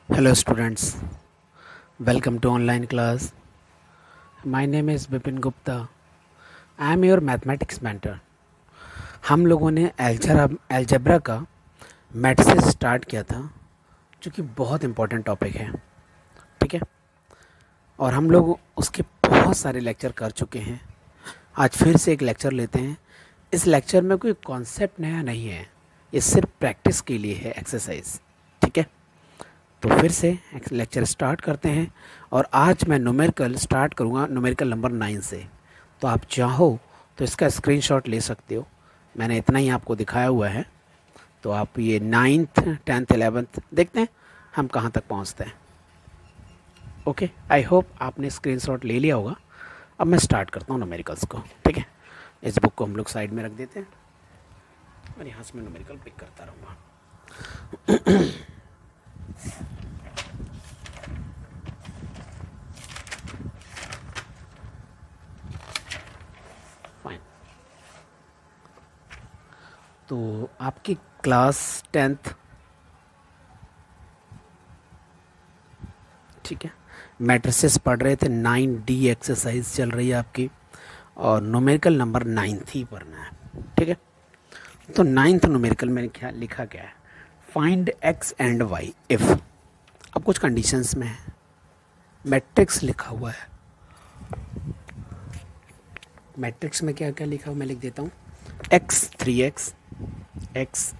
Hello students, welcome to online class. My name is Bipin Gupta. I am your mathematics mentor. हम लोगों ने algebra का math से start किया था, जो कि बहुत इम्पोर्टेंट टॉपिक है, ठीक है। और हम लोग उसके बहुत सारे लेक्चर कर चुके हैं। आज फिर से एक लेक्चर लेते हैं। इस लेक्चर में कोई कॉन्सेप्ट नया नहीं है, ये सिर्फ प्रैक्टिस के लिए है, एक्सरसाइज, ठीक है। तो फिर से लेक्चर स्टार्ट करते हैं। और आज मैं न्यूमेरिकल स्टार्ट करूँगा, न्यूमेरिकल नंबर 9 से। तो आप चाहो तो इसका स्क्रीनशॉट ले सकते हो, मैंने इतना ही आपको दिखाया हुआ है। तो आप ये 9th 10th 11th देखते हैं हम कहाँ तक पहुँचते हैं। ओके, आई होप आपने स्क्रीनशॉट ले लिया होगा। अब मैं स्टार्ट करता हूँ न्यूमेरिकल्स को, ठीक है। इस बुक को हम लोग साइड में रख देते हैं और यहाँ से मैं न्यूमेरिकल पिक करता रहूँगा। फाइन। तो आपकी क्लास 10th, ठीक है, मैट्रिसेस पढ़ रहे थे। 9D एक्सरसाइज चल रही है आपकी, और न्यूमेरिकल नंबर 9th ही पढ़ना है, ठीक है। तो 9th न्यूमेरिकल में क्या लिखा गया है? Find x and y if. अब कुछ कंडीशंस में है, मैट्रिक्स लिखा हुआ है। मैट्रिक्स में क्या क्या लिखा हुआ मैं लिख देता हूँ। x 3x, x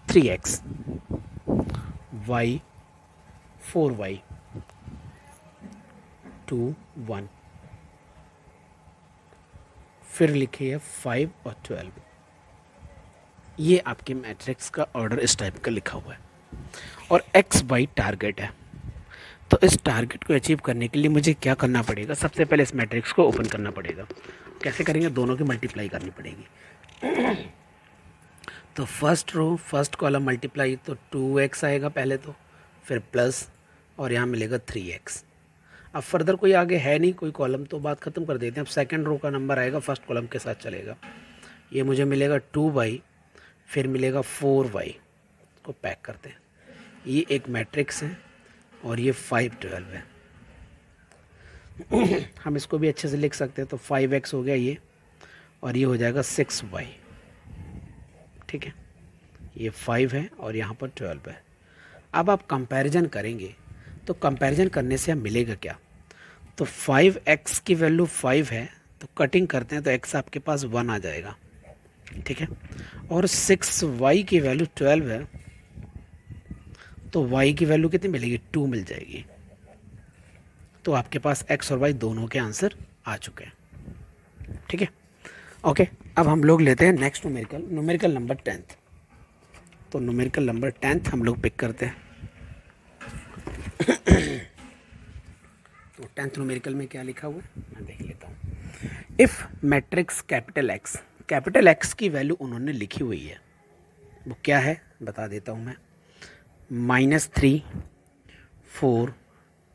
3x, y 4y 2 1, फिर लिखिए 5 और 12। ये आपके मैट्रिक्स का ऑर्डर इस टाइप का लिखा हुआ है। और एक्स वाई टारगेट है। तो इस टारगेट को अचीव करने के लिए मुझे क्या करना पड़ेगा? सबसे पहले इस मैट्रिक्स को ओपन करना पड़ेगा। कैसे करेंगे? दोनों की मल्टीप्लाई करनी पड़ेगी। तो first row first column multiply, तो 2x आएगा पहले, तो फिर प्लस, और यहाँ मिलेगा 3x। अब फर्दर कोई आगे है नहीं कोई कॉलम, तो बात ख़त्म कर देते हैं। अब सेकंड रो का नंबर आएगा, फर्स्ट कॉलम के साथ चलेगा। ये मुझे मिलेगा 2y, फिर मिलेगा 4y। को पैक करते हैं। ये एक मैट्रिक्स है और ये 5 12 है। हम इसको भी अच्छे से लिख सकते हैं। तो 5x हो गया ये, और ये हो जाएगा 6y, ठीक है। ये 5 है और यहाँ पर 12 है। अब आप कंपैरिजन करेंगे, तो कंपैरिजन करने से हमें मिलेगा क्या? तो 5x की वैल्यू 5 है, तो कटिंग करते हैं तो x आपके पास 1 आ जाएगा, ठीक है। और 6y की वैल्यू 12 है, तो y की वैल्यू कितनी मिलेगी? 2 मिल जाएगी। तो आपके पास x और y दोनों के आंसर आ चुके हैं, ठीक है। ओके, अब हम लोग लेते हैं next numerical, numerical number 10th। तो न्यूमेरिकल नंबर 10th हम लोग पिक करते हैं। तो 10th न्यूमेरिकल में क्या लिखा हुआ है मैं देख लेता हूँ। इफ़ मैट्रिक्स कैपिटल एक्स की वैल्यू उन्होंने लिखी हुई है, वो क्या है बता देता हूँ मैं। -3 4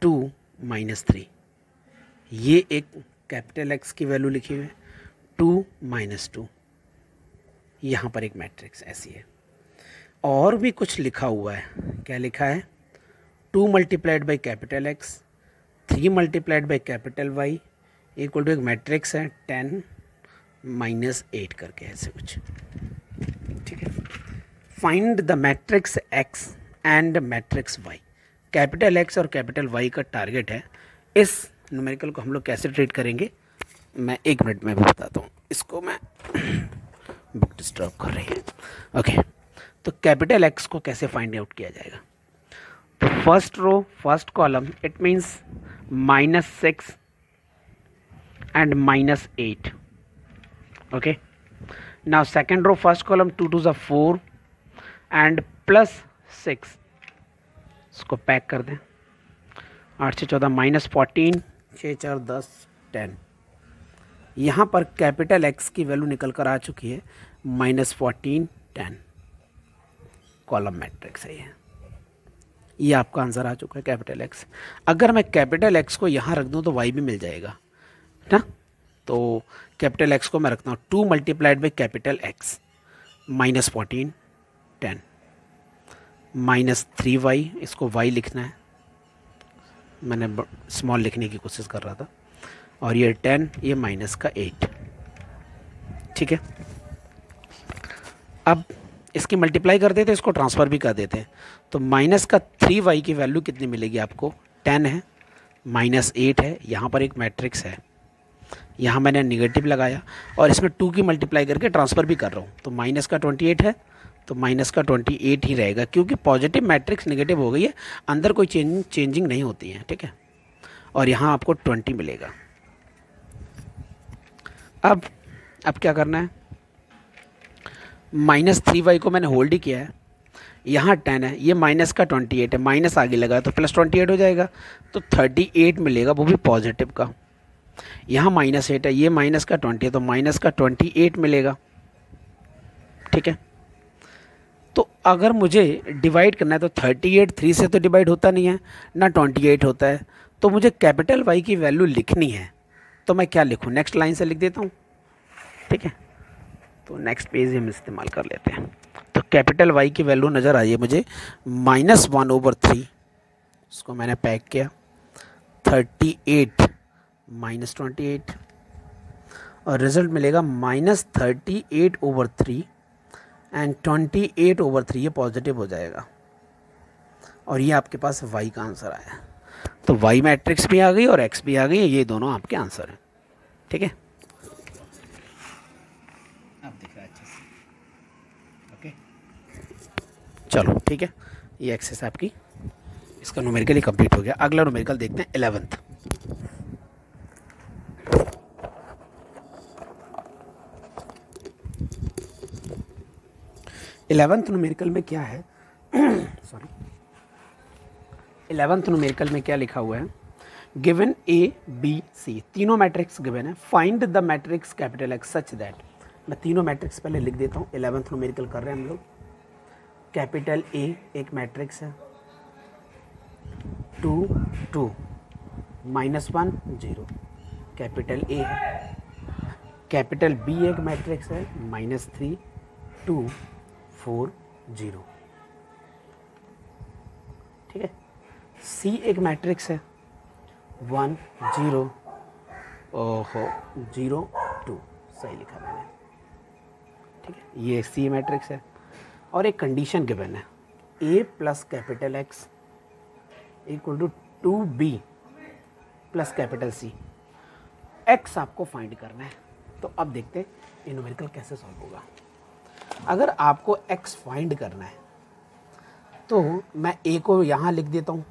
2 -3, ये एक कैपिटल एक्स की वैल्यू लिखी हुई है। 2 -2, यहाँ पर एक मैट्रिक्स ऐसी है। और भी कुछ लिखा हुआ है, क्या लिखा है? 2 multiplied by capital X, 3 multiplied by capital Y equal to एक मैट्रिक्स है 10 -8 करके, ऐसे कुछ, ठीक है। Find the matrix X and matrix Y. Capital X और कैपिटल वाई का टारगेट है। इस न्यूमेरिकल को हम लोग कैसे ट्रीट करेंगे मैं 1 मिनट में भी बताता हूँ। इसको मैं बुक डिस्टर्ब कर रही है। ओके, तो कैपिटल एक्स को कैसे फाइंड आउट किया जाएगा? तो first row first column, it means -6 and -8, okay. Now second row first column 2 2s are 4 and +6, इसको पैक कर दें। 8 से 14 -14, 6 4 10 10। यहाँ पर कैपिटल एक्स की वैल्यू निकल कर आ चुकी है -14 10। कॉलम मैट्रिक्स है ये आपका आंसर आ चुका है कैपिटल एक्स। अगर मैं कैपिटल एक्स को यहाँ रख दूँ तो वाई भी मिल जाएगा ना। तो कैपिटल एक्स को मैं रखता हूँ 2 multiplied by capital x, -14 10 -3y, इसको y लिखना है, मैंने स्मॉल लिखने की कोशिश कर रहा था, और ये 10, ये -8, ठीक है। अब इसकी मल्टीप्लाई कर देते हैं, इसको ट्रांसफ़र भी कर देते हैं, तो -3y की वैल्यू कितनी मिलेगी आपको, 10 है, -8 है, यहाँ पर एक मैट्रिक्स है, यहाँ मैंने निगेटिव लगाया और इसमें 2 की मल्टीप्लाई करके ट्रांसफ़र भी कर रहा हूँ, तो -28 है, तो -28 ही रहेगा, क्योंकि पॉजिटिव मैट्रिक्स नेगेटिव हो गई है, अंदर कोई चेंजिंग नहीं होती है, ठीक है। और यहाँ आपको 20 मिलेगा। अब क्या करना है, -3y को मैंने होल्ड ही किया है, यहाँ 10 है, ये -28 है, माइनस आगे लगा तो +28 हो जाएगा, तो 38 मिलेगा, वो भी पॉजिटिव का। यहाँ -8 है, ये -20 है, तो -28 मिलेगा, ठीक है। तो अगर मुझे डिवाइड करना है तो 38 3 से तो डिवाइड होता नहीं है ना, 28 होता है, तो मुझे कैपिटल Y की वैल्यू लिखनी है, तो मैं क्या लिखूँ, नेक्स्ट लाइन से लिख देता हूँ, ठीक है। तो नेक्स्ट पेज हम इस्तेमाल कर लेते हैं। तो कैपिटल Y की वैल्यू नज़र आई है मुझे -1/3, उसको मैंने पैक किया, 38 -28, और रिजल्ट मिलेगा -38/3 एंड 28/3, ये पॉजिटिव हो जाएगा, और ये आपके पास y का आंसर आया। तो y मैट्रिक्स भी आ गई और x भी आ गई, ये दोनों आपके आंसर हैं, ठीक है। आप दिख रहा है अच्छे से, ओके, चलो ठीक है, ये एक्सरसाइज आपकी, इसका न्यूमेरिकल कंप्लीट हो गया। अगला न्यूमेरिकल देखते हैं 11th। न्यूमेरिकल में क्या है सॉरी, 11th न्यूमेरिकल में क्या लिखा हुआ है, गिवन A B C, तीनों मैट्रिक्स गिवन है, find the matrix capital X such that, मैं तीनों मैट्रिक्स पहले लिख देता हूँ। 11th न्यूमेरिकल कर रहे हैं हम लोग। कैपिटल A एक मैट्रिक्स है, 2 2 -1 0, कैपिटल A है। कैपिटल B एक मैट्रिक्स है, -3 2 4 0, ठीक है। C एक मैट्रिक्स है, 1 0 0 2, सही लिखा मैंने, ठीक है, ये C मैट्रिक्स है। और एक कंडीशन गिवन है, A plus capital X equal to 2B plus capital C, X आपको फाइंड करना है। तो अब देखते हैं ये न्यूमेरिकल कैसे सॉल्व होगा। अगर आपको x फाइंड करना है तो मैं a को यहाँ लिख देता हूँ,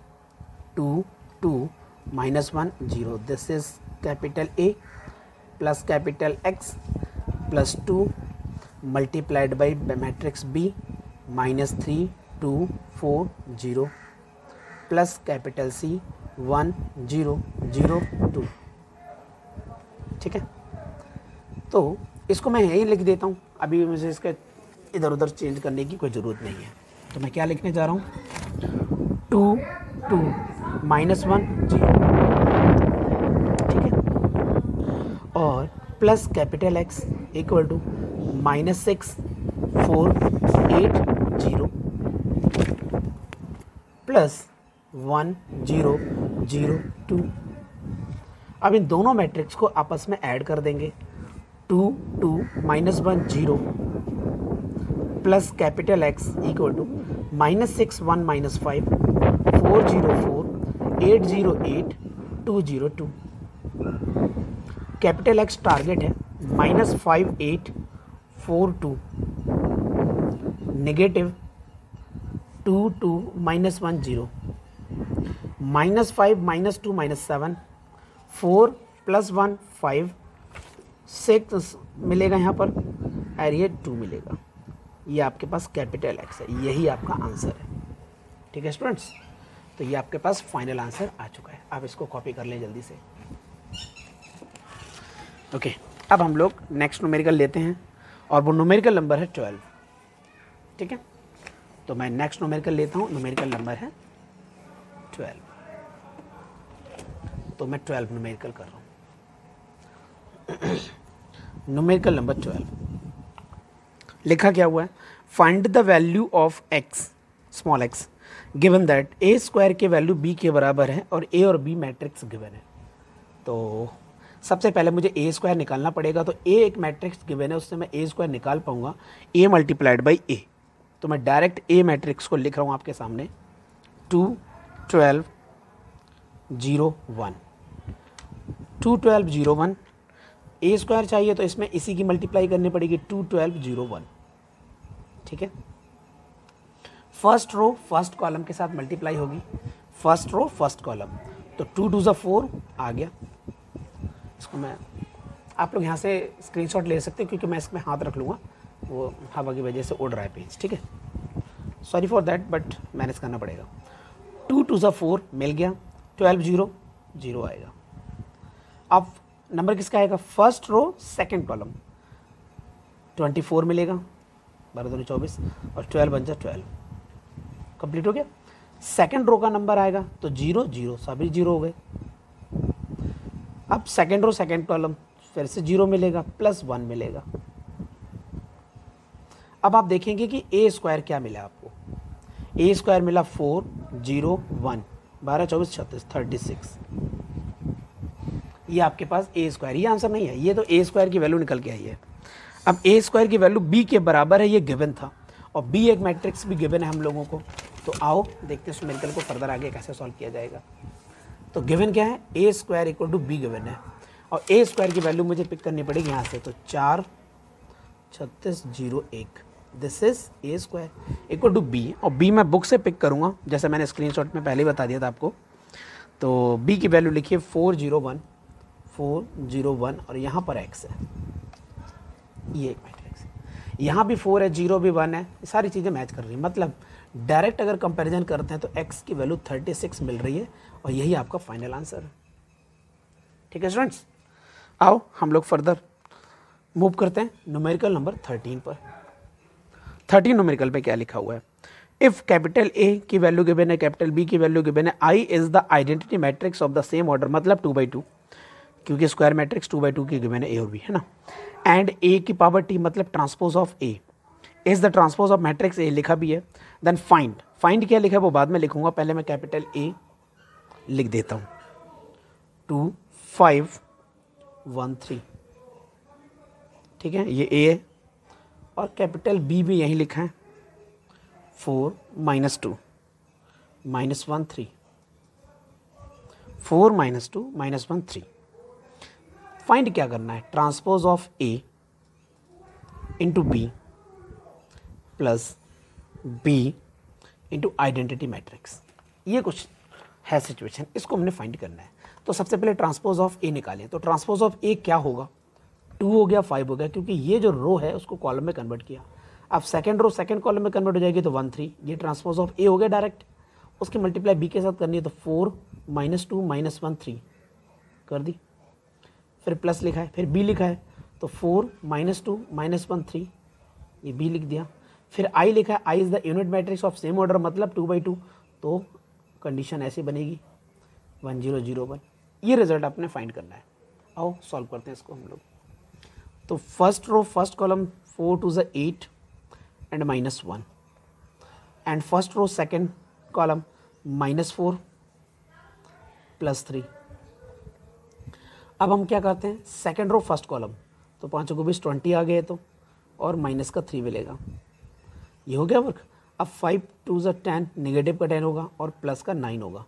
2 2 -1 0, this is capital A plus capital X plus 2 multiplied by matrix B -3 2 4 0 plus capital C 1 0 0 2, ठीक है। तो इसको मैं यही लिख देता हूँ, अभी मुझे इसका इधर उधर चेंज करने की कोई ज़रूरत नहीं है। तो मैं क्या लिखने जा रहा हूँ, 2 2 -1 0, ठीक है, और plus capital X equal to -6 4 8 0 plus 1 0 0 2। अब इन दोनों मैट्रिक्स को आपस में ऐड कर देंगे, 2 2 -1 0 plus capital X equal to -6 1 -5 4 0 4 8 0 8 2 0 2। Capital X target है -5 8 4 2, नेगेटिव 2 2 -1 0, -5 -2 -7 4 + 1 5 6 मिलेगा यहाँ पर, और ये 2 मिलेगा। ये आपके पास कैपिटल X है, यही आपका आंसर है, ठीक है स्टूडेंट्स। तो ये आपके पास फाइनल आंसर आ चुका है। आप इसको कॉपी कर लें जल्दी से। ओके, अब हम लोग नेक्स्ट न्यूमेरिकल लेते हैं, और वो न्यूमेरिकल नंबर है 12, ठीक है। तो मैं नेक्स्ट न्यूमेरिकल लेता हूँ, न्यूमेरिकल नंबर है 12। तो मैं 12 न्यूमेरिकल कर रहा हूँ। न्यूमेरिकल नंबर 12 लिखा क्या हुआ है, find the value of x small x, given that A square के वैल्यू बी के बराबर है और ए और बी मैट्रिक्स गिवन है। तो सबसे पहले मुझे ए स्क्वायर निकालना पड़ेगा। तो ए एक मैट्रिक्स गिवन है, उससे मैं ए स्क्वायर निकाल पाऊंगा ए मल्टीप्लाइड बाई ए। तो मैं डायरेक्ट ए मैट्रिक्स को लिख रहा हूँ आपके सामने 2 12 0 1 2 12 0 1। ए स्क्वायर चाहिए तो इसमें इसी की मल्टीप्लाई करनी पड़ेगी 2 12 0 1। ठीक है, फर्स्ट रो फर्स्ट कॉलम के साथ मल्टीप्लाई होगी, फर्स्ट रो फर्स्ट कॉलम। तो 2 2 4 आ गया। इसको मैं, आप लोग यहाँ से स्क्रीनशॉट ले सकते हो क्योंकि मैं इसमें हाथ रख लूँगा, वो हवा की वजह से उड़ रहा है पेज। ठीक है, sorry for that, but manage करना पड़ेगा। 2 2 4 मिल गया, 12 0 0 आएगा। अब नंबर किसका आएगा? फर्स्ट रो सेकंड कॉलम, 24 मिलेगा, 12 2 24 और 12 बन जा 12, कंप्लीट हो गया। सेकंड रो का नंबर आएगा तो 0 0, सभी 0 हो गए। अब सेकंड रो सेकंड कॉलम फिर से 0 मिलेगा, प्लस 1 मिलेगा। अब आप देखेंगे कि ए स्क्वायर क्या मिला आपको। ए स्क्वायर मिला 4 0 1 12 24 36 36। ये आपके पास ए स्क्वायर, ये आंसर नहीं है, ये तो ए स्क्वायर की वैल्यू निकल के आई है। अब ए स्क्वायर की वैल्यू बी के बराबर है, ये गिवन था, और बी एक मैट्रिक्स भी गिवन है हम लोगों को। तो आओ देखते हैं इस न्यूमेरिकल को फर्दर आगे कैसे सॉल्व किया जाएगा। तो गिवन क्या है? A square equal to B given है, और ए स्क्वायर की वैल्यू मुझे पिक करनी पड़ेगी यहाँ से। तो 4 36 0 1, this is A square equal to B, और बी मैं बुक से पिक करूँगा जैसे मैंने स्क्रीनशॉट में पहले ही बता दिया था आपको। तो बी की वैल्यू लिखिए 4 0 1 4 0 1, और यहाँ पर एक्स है, ये एक मैट्रिक्स है। यहाँ भी 4 है, 0 भी 1 है, ये सारी चीज़ें मैच कर रही हैं। मतलब डायरेक्ट अगर कंपैरिजन करते हैं तो x की वैल्यू 36 मिल रही है, और यही आपका फाइनल आंसर है। ठीक है स्टूडेंट्स, आओ हम लोग फर्दर मूव करते हैं न्यूमेरिकल नंबर 13 पर। 13 न्यूमेरिकल पे क्या लिखा हुआ है? इफ कैपिटल ए की वैल्यू गिवन है, कैपिटल बी की वैल्यू गिवन है, I is the identity matrix of the same order, मतलब 2/2, क्योंकि स्क्वायर मैट्रिक्स 2/2 की गिवन है ए और बी, है ना। एंड ए की पावर टी मतलब transpose of A is the transpose of matrix A, लिखा भी है। देन फाइंड, फाइंड क्या लिखा है वो बाद में लिखूंगा, पहले मैं कैपिटल ए लिख देता हूँ। 2 5 1 3, ठीक है, ये ए है, और कैपिटल बी भी यहीं लिखा है, 4 -2 -1 3, 4 -2 -1 3। फाइंड क्या करना है? Transpose of A into B plus B into identity matrix, ये कुछ है सिचुएशन, इसको हमने फाइंड करना है। तो सबसे पहले ट्रांसपोज ऑफ ए निकालें। तो ट्रांसपोज ऑफ ए क्या होगा? 2 हो गया, 5 हो गया, क्योंकि ये जो रो है उसको कॉलम में कन्वर्ट किया। अब सेकंड रो सेकंड कॉलम में कन्वर्ट हो जाएगी तो 1 3, ये ट्रांसपोज ऑफ ए हो गया डायरेक्ट। उसकी मल्टीप्लाई बी के साथ करनी है तो 4 -2 -1 3 कर दी, फिर प्लस लिखा है, फिर बी लिखा है तो 4 -2 -1 3, ये बी लिख दिया। फिर आई लिखा है, I is the unit matrix of same order मतलब 2/2, तो कंडीशन ऐसी बनेगी 1 0 0 1। ये रिजल्ट आपने फाइंड करना है। आओ सॉल्व करते हैं इसको हम लोग। तो first row first column 4 2 8 and -1, and first row second column -4 +3। अब हम क्या करते हैं? सेकंड रो फर्स्ट कॉलम, तो 5 को 20 20 आ गए तो, और माइनस का 3 मिलेगा, ये हो गया वर्क। अब 5 2 10, नेगेटिव का 10 होगा और प्लस का 9 होगा,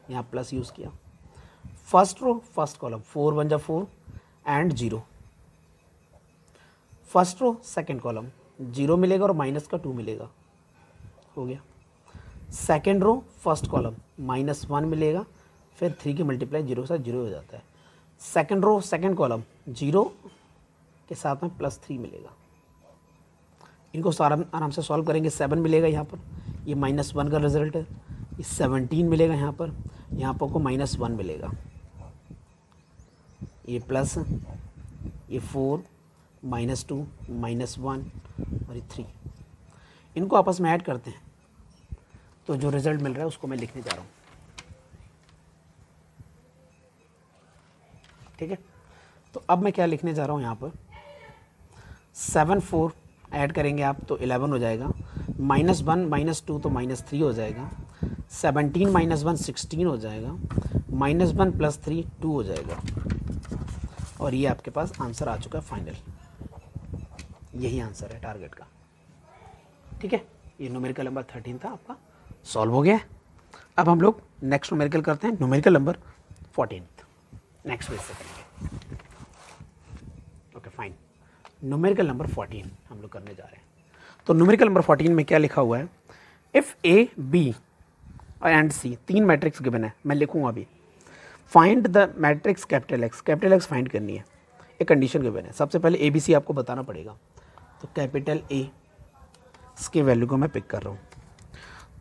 यहाँ प्लस यूज़ किया। First row first column 4 1 4 and 0, first row second column 0 मिलेगा और माइनस का 2 मिलेगा, हो गया। सेकंड रो फर्स्ट कॉलम -1 मिलेगा, फिर 3 की मल्टीप्लाई 0 के साथ 0 हो जाता है। सेकंड रो सेकंड कॉलम 0 के साथ में +3 मिलेगा। इनको आराम से सॉल्व करेंगे। 7 मिलेगा यहाँ पर, ये -1 का रिजल्ट है। ये 17 मिलेगा यहाँ पर को -1 मिलेगा, ये प्लस, ये 4 -2 -1 और ये 3, इनको आपस में ऐड करते हैं तो जो रिजल्ट मिल रहा है उसको मैं लिखने जा रहा हूँ। ठीक है, तो अब मैं क्या लिखने जा रहा हूँ यहाँ पर, 7 4 ऐड करेंगे आप तो 11 हो जाएगा, -1 -2 तो -3 हो जाएगा, 17 - 1 16 हो जाएगा, -1 + 3 2 हो जाएगा, और ये आपके पास आंसर आ चुका है फाइनल। यही आंसर है टारगेट का। ठीक है, ये न्यूमेरिकल नंबर 13 था आपका, सॉल्व हो गया है। अब हम लोग नेक्स्ट न्यूमेरिकल करते हैं, न्यूमेरिकल नंबर 14 नेक्स्ट पेज से करेंगे। ओके फाइन, न्यूमेरिकल नंबर 14 हम लोग करने जा रहे हैं। तो न्यूमेरिकल नंबर 14 में क्या लिखा हुआ है, इफ़ ए बी एंड सी, तीन मैट्रिक्स गिवन है, मैं लिखूंगा अभी। Find the matrix capital x find करनी है, एक कंडीशन गिवन है। सबसे पहले ए बी सी आपको बताना पड़ेगा। तो कैपिटल ए इसके वैल्यू को मैं पिक कर रहा हूँ,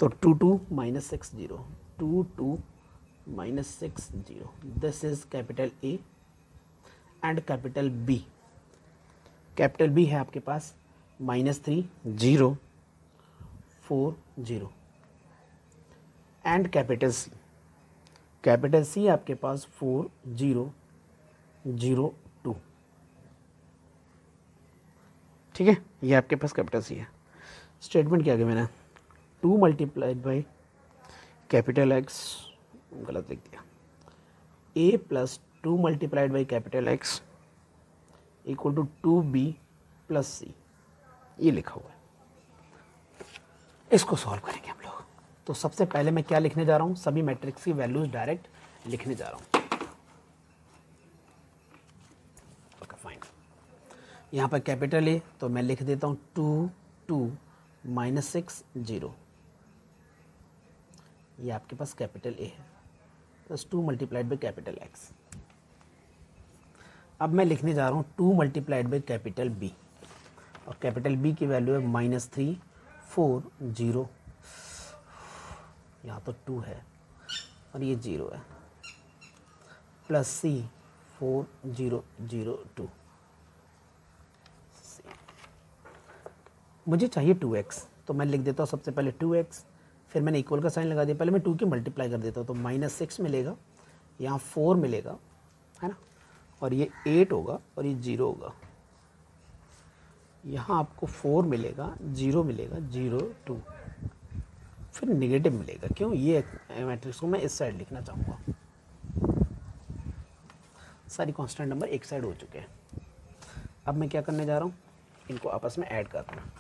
तो 2 2 - 6 0, 2 2 - 6 0, this is capital A and capital B. Capital B है आपके पास -3 0 4 0 एंड कैपिटल सी आपके पास 4 0 0 2। ठीक है, ये आपके पास कैपिटल सी है। स्टेटमेंट क्या गिवन है, 2 × कैपिटल एक्स, गलत लिख दिया, a + 2 × capital x = 2b + c, ये लिखा हुआ है। इसको सॉल्व करेंगे हम लोग। तो सबसे पहले मैं क्या लिखने जा रहा हूँ, सभी मैट्रिक्स की वैल्यूज डायरेक्ट लिखने जा रहा हूँ। ओके फाइन, यहाँ पर कैपिटल ए तो मैं लिख देता हूँ 2 2 - 6 0, ये आपके पास कैपिटल ए है, +2 × कैपिटल एक्स। अब मैं लिखने जा रहा हूँ 2 × कैपिटल बी, और कैपिटल बी की वैल्यू है -3 4 0, यहाँ तो 2 है और ये 0 है, प्लस सी 4 0 0 2। मुझे चाहिए 2x, तो मैं लिख देता हूँ सबसे पहले 2x, फिर मैंने इक्वल का साइन लगा दिया। पहले मैं 2 की मल्टीप्लाई कर देता हूँ, तो -6 मिलेगा, यहाँ 4 मिलेगा, है ना, और ये 8 होगा और ये 0 होगा। यहाँ आपको 4 मिलेगा, 0 मिलेगा, 0 2, फिर नेगेटिव मिलेगा। क्यों, ये मैट्रिक्स को मैं इस साइड लिखना चाहूँगा। सारी कांस्टेंट नंबर एक साइड हो चुके हैं। अब मैं क्या करने जा रहा हूँ, इनको आपस में ऐड करता हूँ।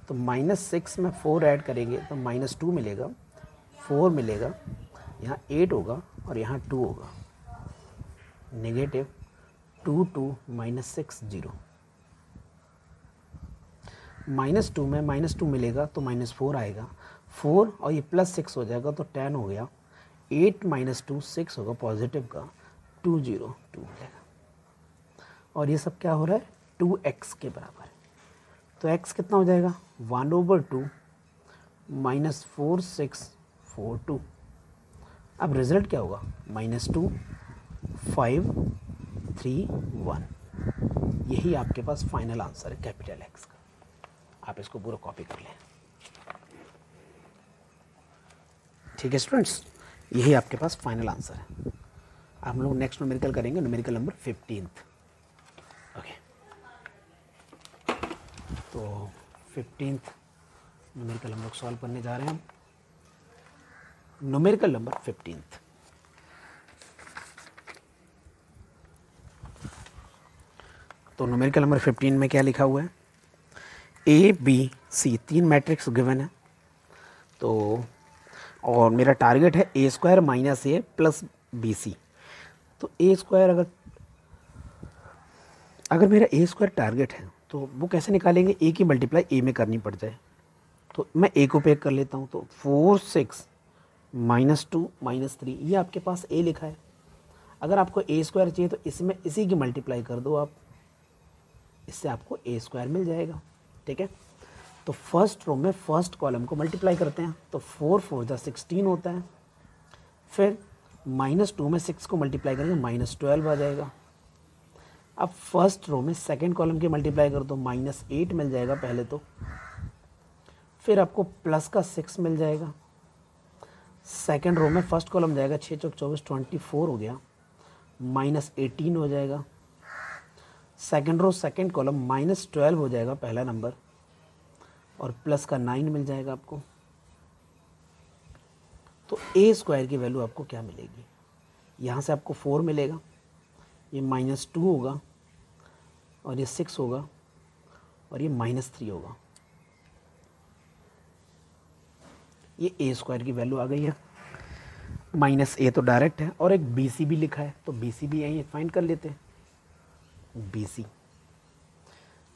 तो -6 में 4 ऐड करेंगे तो -2 मिलेगा, 4 मिलेगा, यहाँ 8 होगा और यहाँ 2 होगा, नेगेटिव 2 2 - 6 0। -2 में -2 मिलेगा तो -4 आएगा, 4 और ये +6 हो जाएगा तो 10 हो गया, 8 - 2 6 होगा पॉजिटिव का, 2 0 2 मिलेगा। और ये सब क्या हो रहा है, 2x के बराबर है। तो x कितना हो जाएगा, 1/2 -4 6 4 2। अब रिजल्ट क्या होगा, -2 5 3 1। यही आपके पास फाइनल आंसर है कैपिटल एक्स का। आप इसको पूरा कॉपी कर लें। ठीक है स्टूडेंट्स, यही आपके पास फाइनल आंसर है। अब हम लोग नेक्स्ट न्यूमेरिकल करेंगे, न्यूमेरिकल नंबर 15। ओके, तो 15 न्यूमेरिकल हम लोग सॉल्व करने जा रहे हैं। Numerical number 15। तो न्यूमेरिकल नंबर 15 में क्या लिखा हुआ है, ए बी सी, तीन मैट्रिक्स गिवन है। तो और मेरा टारगेट है a² - a + bc। तो a², अगर मेरा a² टारगेट है तो वो कैसे निकालेंगे, a की मल्टीप्लाई a में करनी पड़ जाए। तो मैं a को पैक कर लेता हूँ, तो 4 6 -2 -3, ये आपके पास a लिखा है। अगर आपको a² चाहिए तो इसमें इसी की मल्टीप्लाई कर दो आप, इससे आपको a² मिल जाएगा। ठीक है, तो फर्स्ट रो में फर्स्ट कॉलम को मल्टीप्लाई करते हैं, तो 4 4 जा 16 होता है। फिर -2 में 6 को मल्टीप्लाई करेंगे, -12 आ जाएगा। अब फर्स्ट रो में सेकंड कॉलम की मल्टीप्लाई कर दो, -8 मिल जाएगा पहले तो, फिर आपको प्लस का 6 मिल जाएगा। सेकंड रो में फर्स्ट कॉलम जाएगा, 6 चौक 24 24 हो गया, -18 हो जाएगा। सेकंड रो सेकंड कॉलम -12 हो जाएगा पहला नंबर, और प्लस का 9 मिल जाएगा आपको। तो ए स्क्वायर की वैल्यू आपको क्या मिलेगी, यहाँ से आपको 4 मिलेगा, ये -2 होगा, और ये 6 होगा, और ये -3 होगा। ये ए स्क्वायर की वैल्यू आ गई है। -a तो डायरेक्ट है, और एक बी सी भी लिखा है, तो बी सी भी यहीं फाइंड कर लेते हैं। बी सी,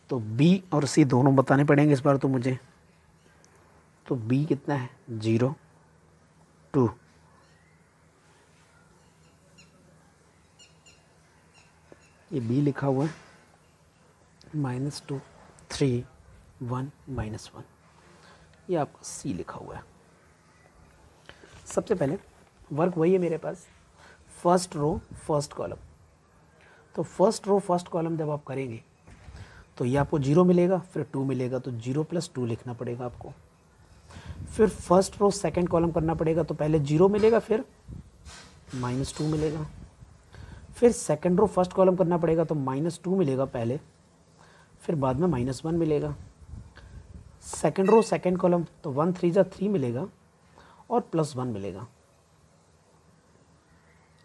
तो बी और सी दोनों बताने पड़ेंगे इस बार तो मुझे। तो बी कितना है, 0 2, ये बी लिखा हुआ है, -2 3 1 -1, ये आपका सी लिखा हुआ है। सबसे पहले वर्क वही है मेरे पास, फर्स्ट रो फर्स्ट कॉलम। तो फर्स्ट रो फर्स्ट कॉलम जब आप करेंगे तो ये आपको 0 मिलेगा, फिर 2 मिलेगा, तो 0 + 2 लिखना पड़ेगा आपको। फिर फर्स्ट रो सेकंड कॉलम करना पड़ेगा, तो पहले 0 मिलेगा, फिर -2 मिलेगा। फिर सेकंड रो फर्स्ट कॉलम करना पड़ेगा, तो -2 मिलेगा पहले, फिर बाद में -1 मिलेगा। सेकंड रो सेकंड कॉलम, तो 1 3 जा 3 मिलेगा, और +1 मिलेगा।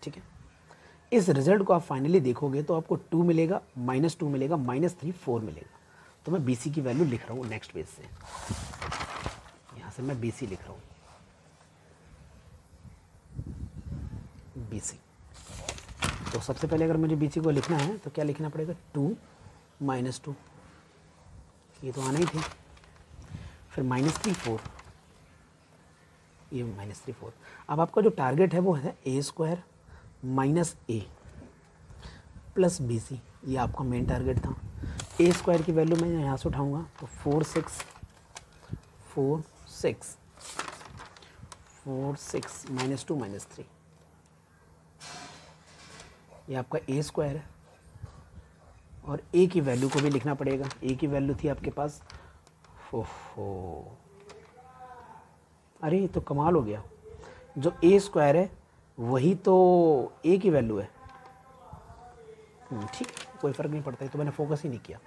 ठीक है, इस रिजल्ट को आप फाइनली देखोगे तो आपको 2 मिलेगा, -2 मिलेगा, -3 4 मिलेगा। तो मैं BC की वैल्यू लिख रहा हूँ नेक्स्ट पेज से, यहाँ से मैं BC लिख रहा हूँ, BC। तो सबसे पहले अगर मुझे BC को लिखना है तो क्या लिखना पड़ेगा, 2 -2, ये तो आना ही थी, फिर -3 4, ये -3 4। अब आपका जो टारगेट है वो है a² - a + BC, ये आपका मेन टारगेट था। a² की वैल्यू मैं यहाँ से उठाऊंगा, तो 4 6 -2 -3, ये आपका a² है। और a की वैल्यू को भी लिखना पड़ेगा, a की वैल्यू थी आपके पास, अरे ये तो कमाल हो गया, जो a² है वही तो a की वैल्यू है। ठीक, कोई फ़र्क नहीं पड़ता है, तो मैंने फोकस ही नहीं किया।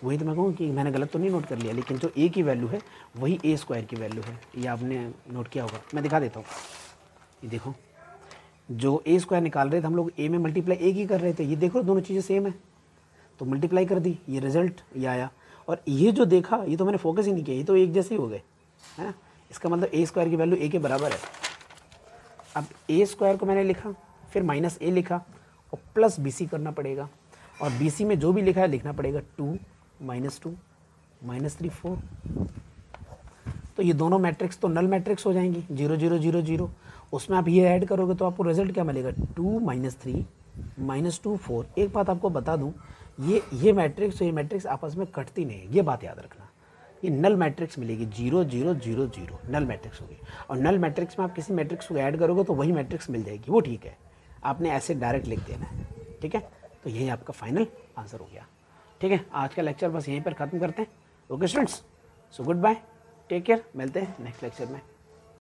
वही तो मैं कहूँ कि मैंने गलत तो नहीं नोट कर लिया, लेकिन जो a की वैल्यू है वही a² की वैल्यू है, ये आपने नोट किया होगा। मैं दिखा देता हूँ, ये देखो, जो a² निकाल रहे थे हम लोग, a में मल्टीप्लाई एक ही कर रहे थे, ये देखो दोनों चीज़ें सेम है, तो मल्टीप्लाई कर दी, ये रिजल्ट ये आया। और ये जो देखा, ये तो मैंने फोकस ही नहीं किया, ये तो एक जैसे ही हो गए, है ना। इसका मतलब a² की वैल्यू a के बराबर है। अब a² को मैंने लिखा, फिर -a लिखा, और प्लस BC करना पड़ेगा, और BC में जो भी लिखा है लिखना पड़ेगा, 2 -2 -3 4। तो ये दोनों मैट्रिक्स तो नल मैट्रिक्स हो जाएंगी, 0 0 0 0। उसमें आप ये ऐड करोगे तो आपको रिजल्ट क्या मिलेगा, 2 -3 -2 4। एक बात आपको बता दूं, ये मैट्रिक्स और ये मैट्रिक्स आपस में कटती नहीं है, ये बात याद रखना। ये नल मैट्रिक्स मिलेगी, 0 0 0 0 नल मैट्रिक्स होगी। और नल मैट्रिक्स में आप किसी मैट्रिक्स को ऐड करोगे तो वही मैट्रिक्स मिल जाएगी, वो ठीक है, आपने ऐसे डायरेक्ट लिख देना है। ठीक है, तो यही आपका फाइनल आंसर हो गया। ठीक है, आज का लेक्चर बस यहीं पर ख़त्म करते हैं। Okay students, so goodbye, take care, मिलते हैं नेक्स्ट लेक्चर में।